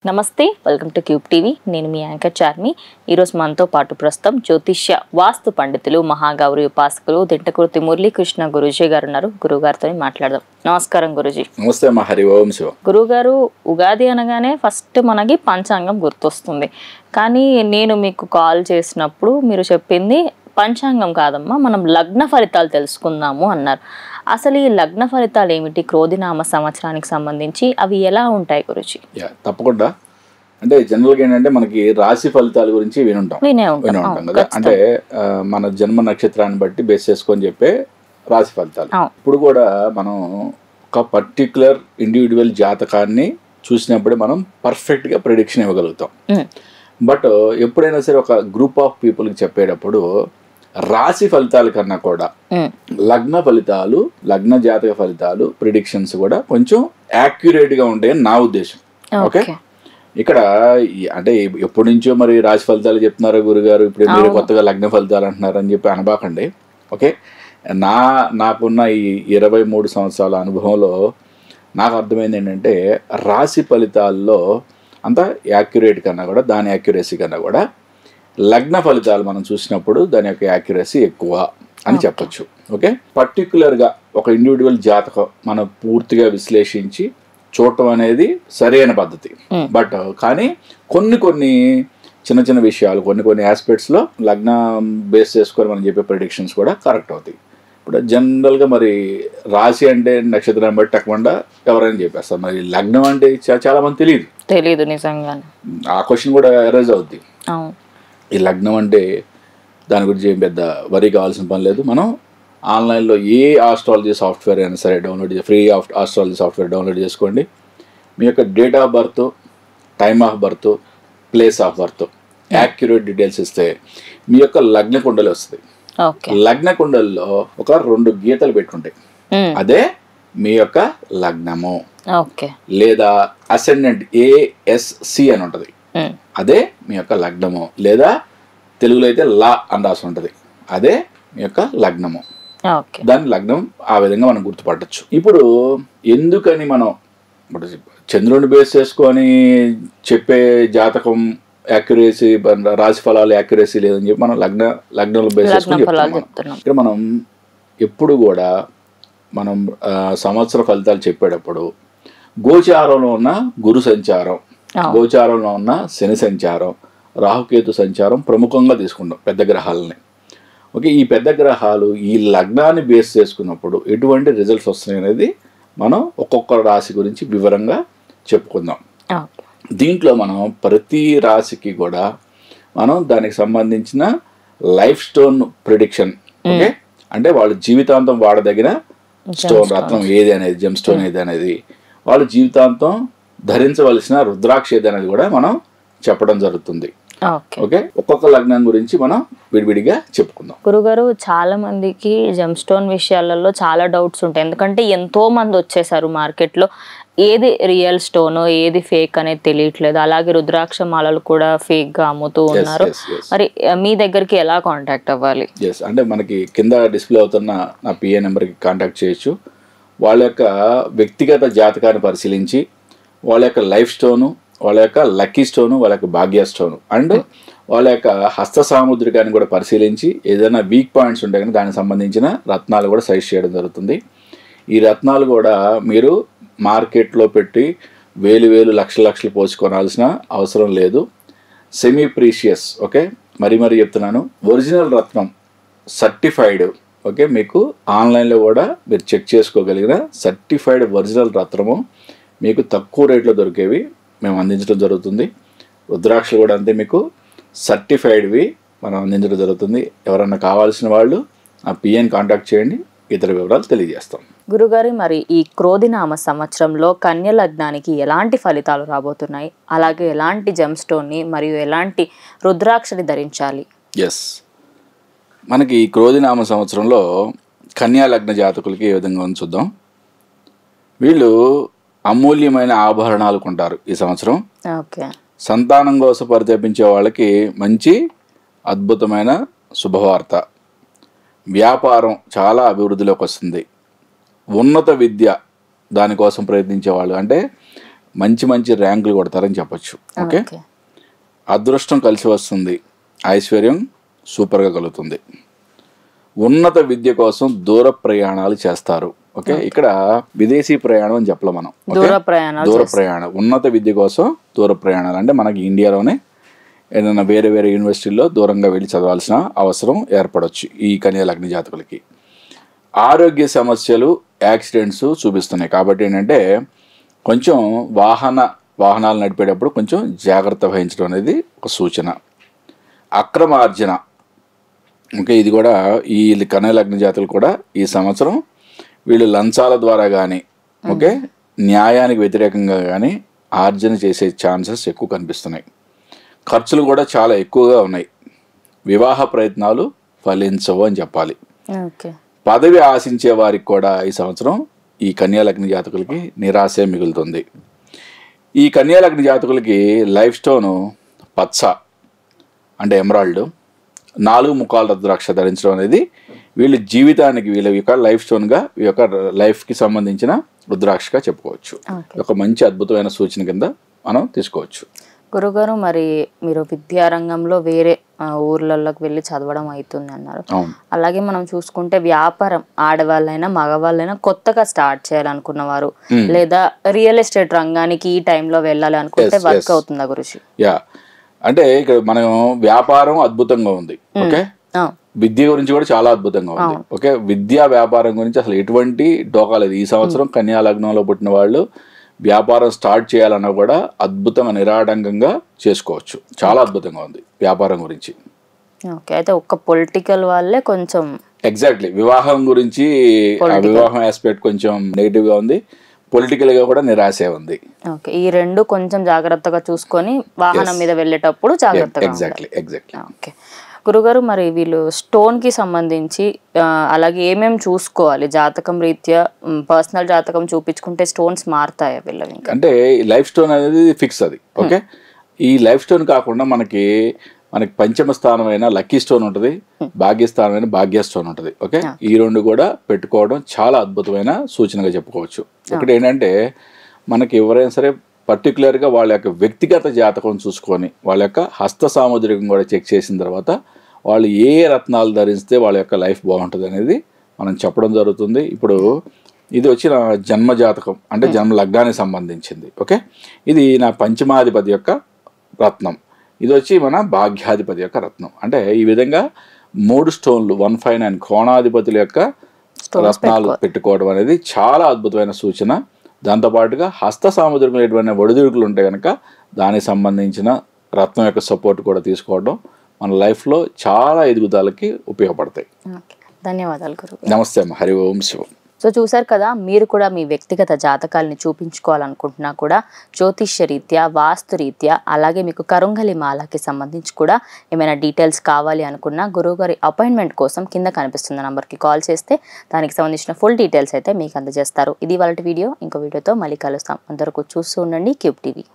నమస్తే, welcome to cube TV. నేను మీ anchor Charmi. ఈరోజు మనతో పాటు ప్రస్తుతం జ్యోతిష్య వాస్తు పండితులు మహాగౌరి ఉపాసకులు దింటకుర్తి మురళీకృష్ణ గురూజీ గారు ఉన్నారు. గురుగారితో మాట్లాడదాం. నమస్కారం గురూజీ. నమస్తే అమ్మా. హరి ఓం శివ. గురుగారు, ఉగాది అనగానే ఫస్ట్ మనకి పంచాంగం గుర్తొస్తుంది. కానీ నేను మీకు కాల్ చేసినప్పుడు మీరు చెప్పింది పంచాంగం కాదమ్మా, మనం లగ్న ఫలితాలు తెలుసుకుందాము అన్నారు. అసలు ఈ లగ్న ఫలితాలు ఏమిటి? క్రోధినామ సంవత్సరానికి సంబంధించి అవి ఎలా ఉంటాయి గురుజీ? తప్పకుండా. అంటే జనరల్గా ఏంటంటే మనకి రాశి ఫలితాల గురించి వినే ఉంటాం కదా. అంటే మన జన్మ నక్షత్రాన్ని బట్టి బేస్ చేసుకొని చెప్పే రాశి ఫలితాలు. ఇప్పుడు కూడా మనం ఒక పర్టికులర్ ఇండివిజువల్ జాతకాన్ని చూసినప్పుడే మనం పర్ఫెక్ట్గా ప్రిడిక్షన్ ఇవ్వగలుగుతాం. బట్ ఎప్పుడైనా సరే ఒక గ్రూప్ ఆఫ్ పీపుల్కి చెప్పేటప్పుడు రాశి ఫలితాల కన్నా కూడా లగ్న ఫలితాలు, లగ్న జాతక ఫలితాలు, ప్రిడిక్షన్స్ కూడా కొంచెం యాక్యురేట్గా ఉంటాయని నా ఉద్దేశం. ఓకే, ఇక్కడ అంటే ఎప్పటి నుంచో మరి రాశి ఫలితాలు చెప్తున్నారా గురుగారు, ఇప్పుడు మీరు కొత్తగా లగ్న ఫలితాలు అంటున్నారు అని చెప్పి అనబాకండి. ఓకే, నాకున్న ఈ 23 సంవత్సరాల అనుభవంలో నాకు అర్థమైంది ఏంటంటే రాశి ఫలితాల్లో అంత యాక్యురేట్ కన్నా కూడా, దాని యాక్యురసీ కన్నా కూడా లగ్న ఫలితాలు మనం చూసినప్పుడు దాని యొక్క యాక్యురసీ ఎక్కువ అని చెప్పచ్చు. ఓకే, పర్టికులర్గా ఒక ఇండివిజువల్ జాతకం మనం పూర్తిగా విశ్లేషించి చూడటం అనేది సరైన పద్ధతి. బట్ కానీ కొన్ని చిన్న చిన్న విషయాలు, కొన్ని ఆస్పెక్ట్స్లో లగ్న బేస్ చేసుకొని మనం చెప్పే ప్రిడిక్షన్స్ కూడా కరెక్ట్ అవుతాయి. ఇప్పుడు జనరల్గా మరి రాశి అంటే నక్షత్రాన్ని బట్టి తక్కువ ఎవరైనా చెప్పేస్తారు. మరి లగ్నం అంటే చాలా మంది తెలియదు నిజంగా. ఆ క్వశ్చన్ కూడా ఎరేజ్ అవుద్ది. ఈ లగ్నం అంటే దాని గురించి ఏం పెద్ద వరి కావాల్సిన పని లేదు. మనం ఆన్లైన్లో ఏ ఆస్ట్రాలజీ సాఫ్ట్వేర్ అయినా సరే ఫ్రీ ఆస్ట్రాలజీ సాఫ్ట్వేర్ డౌన్లోడ్ చేసుకోండి. మీ యొక్క date of birth, time of birth, place of birth accurate details ఇస్తే మీ యొక్క లగ్న కుండలి వస్తుంది. లగ్న కుండలిలో ఒక 2 గీతలు పెట్టుకుంటాయి, అదే మీ యొక్క లగ్నము. లేదా అసెండెంట్ ASC అని ఉంటుంది, అదే మీ యొక్క లగ్నము. లేదా తెలుగులో అయితే లా అని రాసి ఉంటుంది, అదే మీ యొక్క లగ్నము. దాని లగ్నం ఆ విధంగా మనం గుర్తుపట్టచ్చు. ఇప్పుడు ఎందుకని మనం ఇప్పుడు చంద్రుడిని బేస్ చేసుకొని చెప్పే జాతకం యాక్యురసీ, రాశి ఫలాలు యాక్యురసీ లేదని చెప్పి మనం లగ్నంలో బేస్ చేసుకొని చెప్తున్నాం. ఇక్కడ మనం ఎప్పుడు కూడా మనం సంవత్సర ఫలితాలు చెప్పేటప్పుడు గోచారంలో ఉన్న గురు సంచారం, గోచారంలో ఉన్న శని సంచారం, రాహుకేతు సంచారం ప్రముఖంగా తీసుకుంటాం పెద్ద గ్రహాలని. ఓకే, ఈ పెద్ద గ్రహాలు ఈ లగ్నాన్ని బేస్ చేసుకున్నప్పుడు ఎటువంటి రిజల్ట్స్ వస్తున్నాయి అనేది మనం ఒక్కొక్క రాశి గురించి వివరంగా చెప్పుకుందాం. దీంట్లో మనం ప్రతి రాశికి కూడా మనం దానికి సంబంధించిన లైఫ్ స్టోన్ ప్రిడిక్షన్, ఓకే, అంటే వాళ్ళు జీవితాంతం వాడదగిన స్టోన్, రత్నం ఏది అనేది, జెమ్ స్టోన్ ఏది అనేది, వాళ్ళు జీవితాంతం ధరించవలసిన రుద్రాక్ష ఏది అనేది కూడా మనం చెప్పడం జరుగుతుంది. ఓకే, ఒక్కొక్క లగ్నం గురించి మనం విడివిడిగా చెప్పుకుందాం. గురుగారు, చాలా మందికి జెమ్ స్టోన్ విషయాలలో చాలా డౌట్స్ ఉంటాయి. ఎందుకంటే ఎంతో మంది వచ్చేసారు మార్కెట్లో, ఏది రియల్ స్టోన్ ఏది ఫేక్ అనేది తెలియట్లేదు. అలాగే రుద్రాక్ష మాలలు కూడా ఫేక్ గా అమ్ముతూ ఉన్నారు. మరి మీ దగ్గరికి ఎలా కాంటాక్ట్ అవ్వాలి? అంటే మనకి కింద డిస్ప్లే అవుతున్న నా PA నెంబర్కి కాంటాక్ట్ చేయొచ్చు. వాళ్ళ యొక్క వ్యక్తిగత జాతకాన్ని పరిశీలించి వాళ్ళ యొక్క లైఫ్ స్టోను, వాళ్ళ యొక్క లక్కీ స్టోను, వాళ్ళ యొక్క భాగ్య స్టోను అండ్ వాళ్ళ యొక్క హస్త సాముద్రికాన్ని కూడా పరిశీలించి ఏదైనా వీక్ పాయింట్స్ ఉంటే కానీ దానికి సంబంధించిన రత్నాలు కూడా సజెస్ట్ చేయడం జరుగుతుంది. ఈ రత్నాలు కూడా మీరు మార్కెట్లో పెట్టి వేలు లక్షలు పోసి కొనాల్సిన అవసరం లేదు. సెమీ ప్రీషియస్, ఓకే, మరీ చెప్తున్నాను, ఒరిజినల్ రత్నం సర్టిఫైడ్. ఓకే, మీకు ఆన్లైన్లో కూడా మీరు చెక్ చేసుకోగలిగిన సర్టిఫైడ్ ఒరిజినల్ రత్నము మీకు తక్కువ రేట్లో దొరికేవి మేము అందించడం జరుగుతుంది. రుద్రాక్షలు కూడా అంతే, మీకు సర్టిఫైడ్వి మనం అందించడం జరుగుతుంది. ఎవరన్నా కావాల్సిన వాళ్ళు ఆ PAని కాంటాక్ట్ చేయండి, ఇతర వివరాలు తెలియజేస్తాం. గురుగారు, మరి ఈ క్రోధినామ సంవత్సరంలో కన్య లగ్నానికి ఎలాంటి ఫలితాలు రాబోతున్నాయి? అలాగే ఎలాంటి జెమ్ స్టోన్ని మరియు ఎలాంటి రుద్రాక్షని ధరించాలి? మనకి ఈ క్రోధినామ సంవత్సరంలో కన్యా లగ్న జాతకులకి ఏ విధంగా ఉంది చూద్దాం. వీళ్ళు అమూల్యమైన ఆభరణాలు కొంటారు ఈ సంవత్సరం. సంతానం కోసం పరితపించే వాళ్ళకి మంచి అద్భుతమైన శుభవార్త. వ్యాపారం చాలా అభివృద్ధిలోకి వస్తుంది. ఉన్నత విద్య దానికోసం ప్రయత్నించేవాళ్ళు, అంటే మంచి మంచి ర్యాంకులు కొడతారని చెప్పొచ్చు. ఓకే, అదృష్టం కలిసి వస్తుంది, ఐశ్వర్యం సూపర్గా కలుగుతుంది, ఉన్నత విద్య కోసం దూర ప్రయాణాలు చేస్తారు. ఓకే, ఇక్కడ విదేశీ ప్రయాణం అని చెప్పలేం మనం. దూర ప్రయాణం, ఉన్నత విద్య కోసం దూర ప్రయాణాలు అంటే మనకి ఇండియాలోనే ఏదైనా వేరే వేరే యూనివర్సిటీల్లో దూరంగా వెళ్ళి చదవాల్సిన అవసరం ఏర్పడవచ్చు ఈ కన్యా లగ్న జాతకులకి. ఆరోగ్య సమస్యలు, యాక్సిడెంట్స్ చూపిస్తున్నాయి. కాబట్టి ఏంటంటే కొంచెం వాహనాలు నడిపేటప్పుడు కొంచెం జాగ్రత్త వహించడం అనేది ఒక సూచన. అక్రమార్జన, ఓకే, ఇది కూడా ఈ కన్యా లగ్న జాతకులు కూడా ఈ సంవత్సరం వీళ్ళు లంచాల ద్వారా కానీ ఓకే న్యాయానికి వ్యతిరేకంగా కానీ ఆర్జన చేసే ఛాన్సెస్ ఎక్కువ కనిపిస్తున్నాయి. ఖర్చులు కూడా చాలా ఎక్కువగా ఉన్నాయి. వివాహ ప్రయత్నాలు ఫలించవు అని చెప్పాలి. పదవి ఆశించే వారికి కూడా ఈ సంవత్సరం ఈ కన్యా లగ్న జాతకులకి నిరాశే మిగులుతుంది. ఈ కన్యా లగ్న జాతకులకి లైఫ్ స్టోను పచ్చ అంటే ఎమరాల్డ్, 4 ముఖాల రుద్రాక్ష ధరించడం అనేది వీళ్ళ జీవితానికి వీళ్ళ యొక్క లైఫ్ స్టోన్గా ఈ యొక్క లైఫ్కి సంబంధించిన రుద్రాక్షగా చెప్పుకోవచ్చు. ఒక మంచి అద్భుతమైన సూచన కింద మనం తీసుకోవచ్చు. గురుగారు, మరి మీరు విద్యారంగంలో వేరే ఊర్లలోకి వెళ్ళి చదవడం అవుతుంది అన్నారు. అలాగే మనం చూసుకుంటే వ్యాపారం ఆడవాళ్ళైనా మగవాళ్ళైనా కొత్తగా స్టార్ట్ చేయాలనుకున్న వారు లేదా రియల్ ఎస్టేట్ రంగానికి ఈ టైంలో వెళ్ళాలి అనుకుంటే వర్క్ అవుతుందా గురుజీ? అంటే ఇక్కడ మనం వ్యాపారం అద్భుతంగా ఉంది. ఓకే, విద్య గురించి కూడా చాలా అద్భుతంగా ఉంది. ఓకే, విద్యా వ్యాపారం గురించి అసలు ఎటువంటి డోకా లేదు. ఈ సంవత్సరం కన్యా లగ్నంలో పుట్టిన వాళ్ళు వ్యాపారం స్టార్ట్ చేయాలన్నా కూడా అద్భుతంగా నిరాడంకంగా చేసుకోవచ్చు. చాలా అద్భుతంగా ఉంది వ్యాపారం గురించి. ఓకే, అయితే ఒక్క పొలిటికల్ వాళ్ళే కొంచెం ఎగ్జాక్ట్లీ వివాహం గురించి, వివాహం ఆస్పెక్ట్ కొంచెం నెగిటివ్ గా ఉంది, పొలిటికల్ గా కూడా నిరాశే ఉంది. ఓకే, ఈ రెండు కొంచెం జాగ్రత్తగా చూసుకొని వాహనం మీద వెళ్ళేటప్పుడు జాగ్రత్తగా. ఎగ్జాక్ట్లీ. ఓకే గురుగారు, మరి వీళ్ళు స్టోన్ కి సంబంధించి అలాగే ఏమేమి చూసుకోవాలి? జాతకం రీత్యా పర్సనల్ జాతకం చూపించుకుంటే స్టోన్స్ మారుతాయా వీళ్ళవి? అంటే లైఫ్ స్టోన్ అనేది ఫిక్స్ అది. ఓకే, ఈ లైఫ్ స్టోన్ కాకుండా మనకి పంచమ స్థానమైన లక్కీ స్టోన్ ఉంటుంది, భాగ్యస్థానమైన భాగ్య స్టోన్ ఉంటుంది. ఓకే, ఈ రెండు కూడా పెట్టుకోవడం చాలా అద్భుతమైన సూచనగా చెప్పుకోవచ్చు. ఇక్కడ ఏంటంటే మనకి ఎవరైనా సరే పర్టికులర్గా వాళ్ళ యొక్క వ్యక్తిగత జాతకం చూసుకొని వాళ్ళ యొక్క హస్త సాముద్రికం కూడా చెక్ చేసిన తర్వాత వాళ్ళు ఏ రత్నాలు ధరిస్తే వాళ్ళ యొక్క లైఫ్ బాగుంటుంది అనేది మనం చెప్పడం జరుగుతుంది. ఇప్పుడు ఇది వచ్చి నా జన్మ జాతకం అంటే జన్మ లగ్నానికి సంబంధించింది. ఓకే, ఇది నా పంచమాధిపతి యొక్క రత్నం, ఇది వచ్చి మన భాగ్యాధిపతి యొక్క రత్నం. అంటే ఈ విధంగా 3 స్టోన్లు 159 కోణాధిపతుల యొక్క రత్నాలు పెట్టుకోవడం అనేది చాలా అద్భుతమైన సూచన. దాంతోపాటుగా హస్త సాముద్రికం ఎటువంటి ఒడిదుడుకులు ఉంటే కనుక దానికి సంబంధించిన రత్నం యొక్క సపోర్ట్ కూడా తీసుకోవడం మన లైఫ్లో చాలా ఎదుగుదలకి ఉపయోగపడతాయి. ధన్యవాదాలు గురు. నమస్తే అమ్మ. హరి ఓం శివం. సో చూసారు కదా, మీరు కూడా మీ వ్యక్తిగత జాతకాలని చూపించుకోవాలనుకుంటున్నా కూడా జ్యోతిష్య రీత్యా, వాస్తు రీత్యా, అలాగే మీకు కరుంగలి మాలకి సంబంధించి కూడా ఏమైనా డీటెయిల్స్ కావాలి అనుకున్నా గురువుగారి అపాయింట్మెంట్ కోసం కింద కనిపిస్తున్న నంబర్కి కాల్ చేస్తే దానికి సంబంధించిన ఫుల్ డీటెయిల్స్ అయితే మీకు అందజేస్తారు. ఇది వాళ్ళ వీడియో. ఇంకో వీడియోతో మళ్ళీ కలుస్తాం. అందరికీ చూస్తూ ఉండండి క్యూబ్ టీవీ.